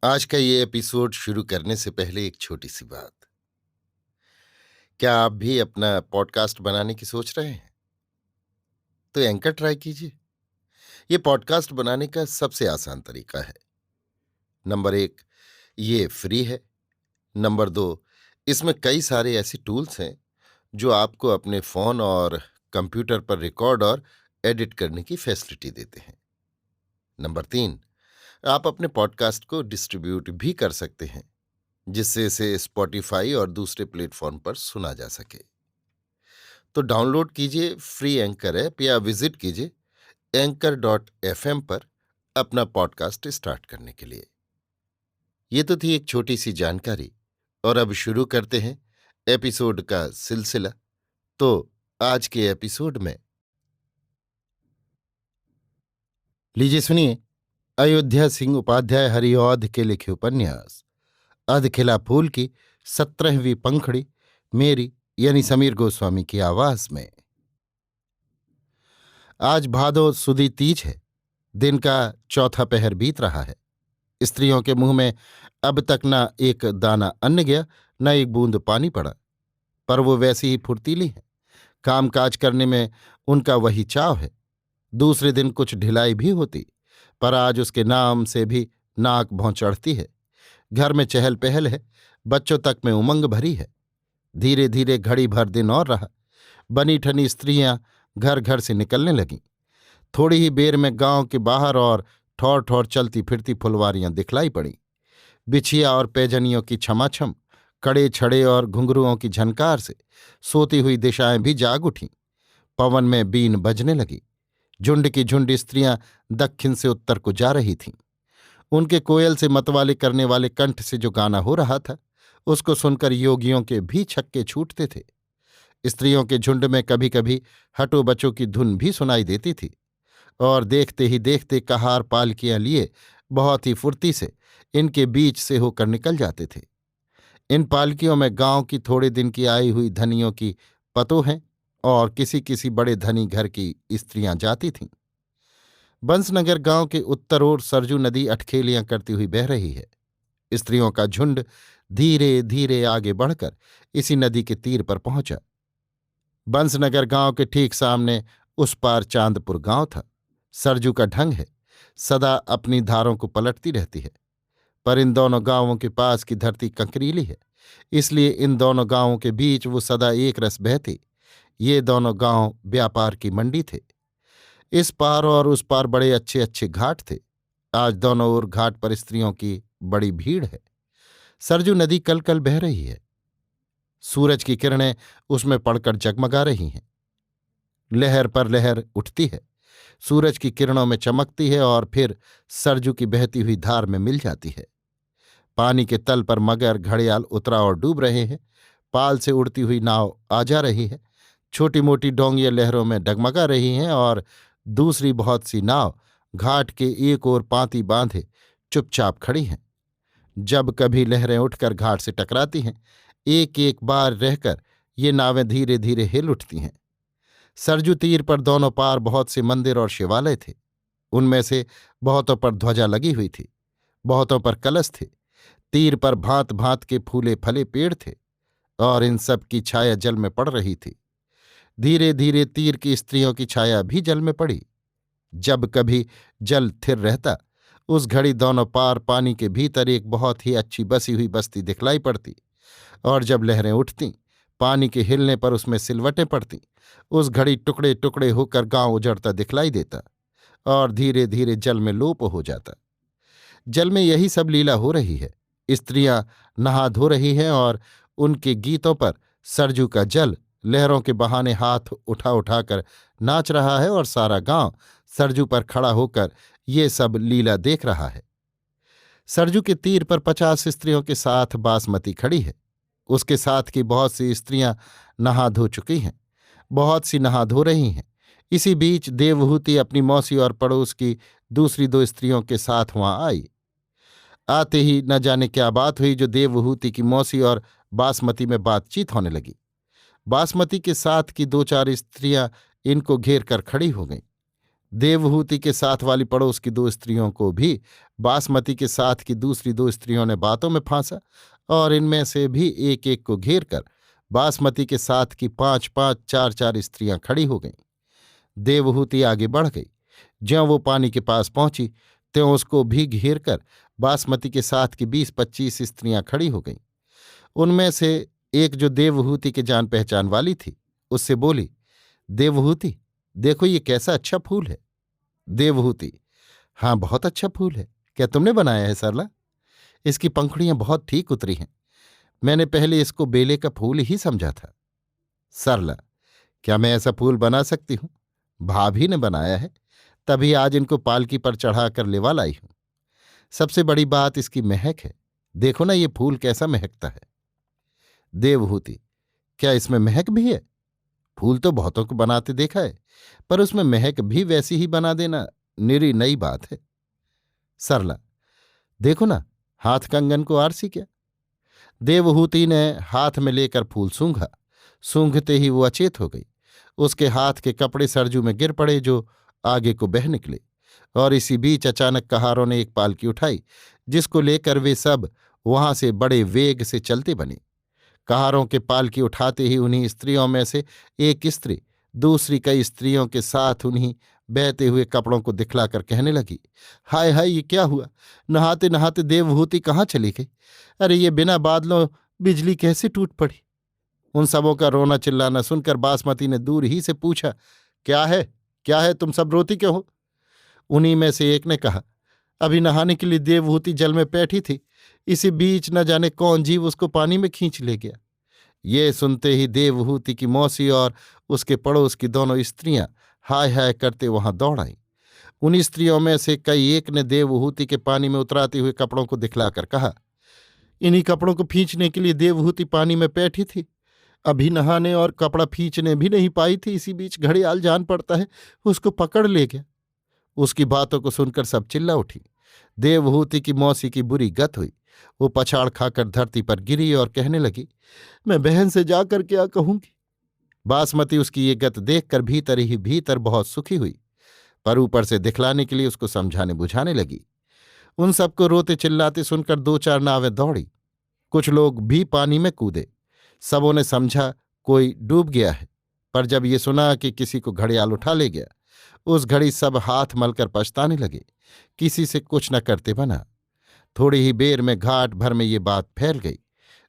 आज का ये एपिसोड शुरू करने से पहले एक छोटी सी बात। क्या आप भी अपना पॉडकास्ट बनाने की सोच रहे हैं? तो एंकर ट्राई कीजिए। ये पॉडकास्ट बनाने का सबसे आसान तरीका है। नंबर एक, ये फ्री है। नंबर दो, इसमें कई सारे ऐसे टूल्स हैं जो आपको अपने फोन और कंप्यूटर पर रिकॉर्ड और एडिट करने की फैसिलिटी देते हैं। नंबर तीन, आप अपने पॉडकास्ट को डिस्ट्रीब्यूट भी कर सकते हैं, जिससे इसे स्पॉटिफाई और दूसरे प्लेटफॉर्म पर सुना जा सके। तो डाउनलोड कीजिए फ्री एंकर ऐप या विजिट कीजिए anchor.fm पर अपना पॉडकास्ट स्टार्ट करने के लिए। ये तो थी एक छोटी सी जानकारी, और अब शुरू करते हैं एपिसोड का सिलसिला। तो आज के एपिसोड में लीजिए सुनिए अयोध्या सिंह उपाध्याय हरिऔध के लिखे उपन्यास अधखिला फूल की 17वीं पंखुड़ी, मेरी यानी समीर गोस्वामी की आवाज में। आज भादो सुदी तीज है। दिन का चौथा पहर बीत रहा है। स्त्रियों के मुंह में अब तक न एक दाना अन्न गया, न एक बूंद पानी पड़ा, पर वो वैसी ही फुर्तीली हैं। कामकाज करने में उनका वही चाव है। दूसरे दिन कुछ ढिलाई भी होती, पर आज उसके नाम से भी नाक भौं चढ़ती है। घर में चहल पहल है, बच्चों तक में उमंग भरी है। धीरे धीरे घड़ी भर दिन और रहा। बनी ठनी स्त्रियां घर घर से निकलने लगीं। थोड़ी ही बेर में गांव के बाहर और ठौर ठौर चलती फिरती फुलवारियां दिखलाई पड़ी। बिछिया और पैजनियों की छमाछम, कड़े छड़े और घुंघरुओं की झनकार से सोती हुई दिशाएं भी जाग उठीं। पवन में बीन बजने लगी। झुंड की झुंड स्त्रियां दक्षिण से उत्तर को जा रही थीं। उनके कोयल से मतवाले करने वाले कंठ से जो गाना हो रहा था, उसको सुनकर योगियों के भी छक्के छूटते थे। स्त्रियों के झुंड में कभी कभी हटो बचों की धुन भी सुनाई देती थी, और देखते ही देखते कहार पालकियां लिए बहुत ही फुर्ती से इनके बीच से होकर निकल जाते थे। इन पालकियों में गांव की थोड़े दिन की आई हुई धनियों की पतोहें और किसी किसी बड़े धनी घर की स्त्रियां जाती थीं। बंसनगर गांव के उत्तर ओर सरजू नदी अठखेलियां करती हुई बह रही है। स्त्रियों का झुंड धीरे धीरे आगे बढ़कर इसी नदी के तीर पर पहुंचा। बंसनगर गांव के ठीक सामने उस पार चांदपुर गांव था। सरजू का ढंग है, सदा अपनी धारों को पलटती रहती है, पर इन दोनों गांवों के पास की धरती कंकरीली है, इसलिए इन दोनों गांवों के बीच वो सदा एक रस बहती। ये दोनों गांव व्यापार की मंडी थे। इस पार और उस पार बड़े अच्छे अच्छे घाट थे। आज दोनों ओर घाट पर स्त्रियों की बड़ी भीड़ है। सरजू नदी कल कल बह रही है। सूरज की किरणें उसमें पड़कर जगमगा रही हैं। लहर पर लहर उठती है, सूरज की किरणों में चमकती है और फिर सरजू की बहती हुई धार में मिल जाती है। पानी के तल पर मगर घड़ियाल उतरा और डूब रहे हैं। पाल से उड़ती हुई नाव आ जा रही है। छोटी मोटी डोंगियां लहरों में डगमगा रही हैं और दूसरी बहुत सी नाव घाट के एक ओर पांति बांधे चुपचाप खड़ी हैं। जब कभी लहरें उठकर घाट से टकराती हैं, एक एक बार रहकर ये नावें धीरे धीरे हिल उठती हैं। सरजू तीर पर दोनों पार बहुत से मंदिर और शिवालय थे। उनमें से बहुतों पर ध्वजा लगी हुई थी, बहुतों पर कलश थे। तीर पर भांत भांत के फूले फले पेड़ थे, और इन सब की छाया जल में पड़ रही थी। धीरे धीरे तीर की स्त्रियों की छाया भी जल में पड़ी। जब कभी जल थिर रहता, उस घड़ी दोनों पार पानी के भीतर एक बहुत ही अच्छी बसी हुई बस्ती दिखलाई पड़ती, और जब लहरें उठतीं, पानी के हिलने पर उसमें सिलवटें पड़तीं। उस घड़ी टुकड़े टुकड़े होकर गांव उजड़ता दिखलाई देता और धीरे धीरे जल में लोप हो जाता। जल में यही सब लीला हो रही है। स्त्रियां नहा धो रही हैं और उनके गीतों पर सरजू का जल लहरों के बहाने हाथ उठा उठाकर नाच रहा है, और सारा गांव सरजू पर खड़ा होकर ये सब लीला देख रहा है। सरजू के तीर पर 50 स्त्रियों के साथ बासमती खड़ी है। उसके साथ की बहुत सी स्त्रियां नहा धो चुकी हैं, बहुत सी नहा धो रही हैं। इसी बीच देवहूति अपनी मौसी और पड़ोस की दूसरी 2 स्त्रियों के साथ वहां आई। आते ही न जाने क्या बात हुई जो देवहूति की मौसी और बासमती में बातचीत होने लगी। बासमती के साथ की 2-4 स्त्रियां इनको घेर कर खड़ी हो गईं। देवहूति के साथ वाली पड़ोस की दो स्त्रियों को भी बासमती के साथ की दूसरी दो स्त्रियों ने बातों में फांसा और इनमें से भी एक एक को घेर कर बासमती के साथ की 5-5, 4-4 स्त्रियां खड़ी हो गईं। देवहूति आगे बढ़ गई। ज्यों वो पानी के पास पहुंची त्यों उसको भी घेर कर बासमती के साथ की 20-25 स्त्रियां खड़ी हो गईं। उनमें से एक जो देवहूति के जान पहचान वाली थी उससे बोली, देवहूति, देखो ये कैसा अच्छा फूल है। देवहूति, हाँ बहुत अच्छा फूल है। क्या तुमने बनाया है सरला? इसकी पंखुड़ियां बहुत ठीक उतरी हैं। मैंने पहले इसको बेले का फूल ही समझा था। सरला, क्या मैं ऐसा फूल बना सकती हूं? भाभी ने बनाया है, तभी आज इनको पालकी पर चढ़ाकर लेवा लाई हूं। सबसे बड़ी बात इसकी महक है। देखो ना ये फूल कैसा महकता है। देवहूति, क्या इसमें महक भी है? फूल तो बहुतों को बनाते देखा है, पर उसमें महक भी वैसी ही बना देना निरी नई बात है। सरला, देखो ना, हाथ कंगन को आरसी क्या। देवहूति ने हाथ में लेकर फूल सूंघा। सूंघते ही वो अचेत हो गई। उसके हाथ के कपड़े सरजू में गिर पड़े जो आगे को बह निकले, और इसी बीच अचानक कहारों ने एक पालकी उठाई जिसको लेकर वे सब वहां से बड़े वेग से चलते बने। कहारों के पालकी उठाते ही उन्हीं स्त्रियों में से एक स्त्री दूसरी कई स्त्रियों के साथ उन्हीं बहते हुए कपड़ों को दिखलाकर कहने लगी, हाय हाय ये क्या हुआ। नहाते नहाते देवहूति कहाँ चली गई। अरे ये बिना बादलों बिजली कैसे टूट पड़ी। उन सबों का रोना चिल्लाना सुनकर बासमती ने दूर ही से पूछा, क्या है, क्या है, तुम सब रोती क्यों हो। उन्हीं में से एक ने कहा, अभी नहाने के लिए देवहूति जल में बैठी थी, इसी बीच न जाने कौन जीव उसको पानी में खींच ले गया। ये सुनते ही देवहूति की मौसी और उसके पड़ोस की दोनों स्त्रियां हाय हाय करते वहां दौड़ आईं। उन स्त्रियों में से कई एक ने देवहूति के पानी में उतराते हुए कपड़ों को दिखलाकर कहा, इन्हीं कपड़ों को खींचने के लिए देवहूति पानी में बैठी थी, अभी नहाने और कपड़ा खींचने भी नहीं पाई थी, इसी बीच घड़ियाल जान पड़ता है उसको पकड़ ले गया। उसकी बातों को सुनकर सब चिल्ला उठी। देवहूति की मौसी की बुरी गत हुई। वो पछाड़ खाकर धरती पर गिरी और कहने लगी, मैं बहन से जाकर क्या कहूंगी। बासमती उसकी ये गत देखकर भीतर ही भीतर बहुत सुखी हुई, पर ऊपर से दिखलाने के लिए उसको समझाने बुझाने लगी। उन सबको रोते चिल्लाते सुनकर 2-4 नावें दौड़ी। कुछ लोग भी पानी में कूदे। सबों ने समझा कोई डूब गया है, पर जब ये सुना कि किसी को घड़ियाल उठा ले गया, उस घड़ी सब हाथ मलकर पछताने लगे। किसी से कुछ न करते बना। थोड़ी ही बेर में घाट भर में ये बात फैल गई।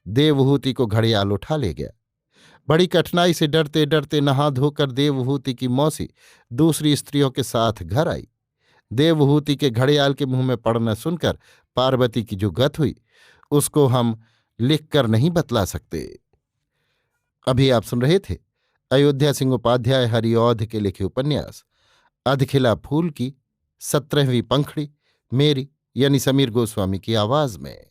देवहूति को घड़ियाल उठा ले गया। बड़ी कठिनाई से डरते डरते नहा धोकर देवहूति की मौसी दूसरी स्त्रियों के साथ घर आई। देवहूति के घड़ियाल के मुंह में पड़ना सुनकर पार्वती की जो गत हुई उसको हम लिखकर नहीं बतला सकते। अभी आप सुन रहे थे अयोध्या सिंह उपाध्याय हरिऔध के लिखे उपन्यास अधखिला फूल की 17वीं पंखड़ी, मेरी यानी समीर गोस्वामी की आवाज में।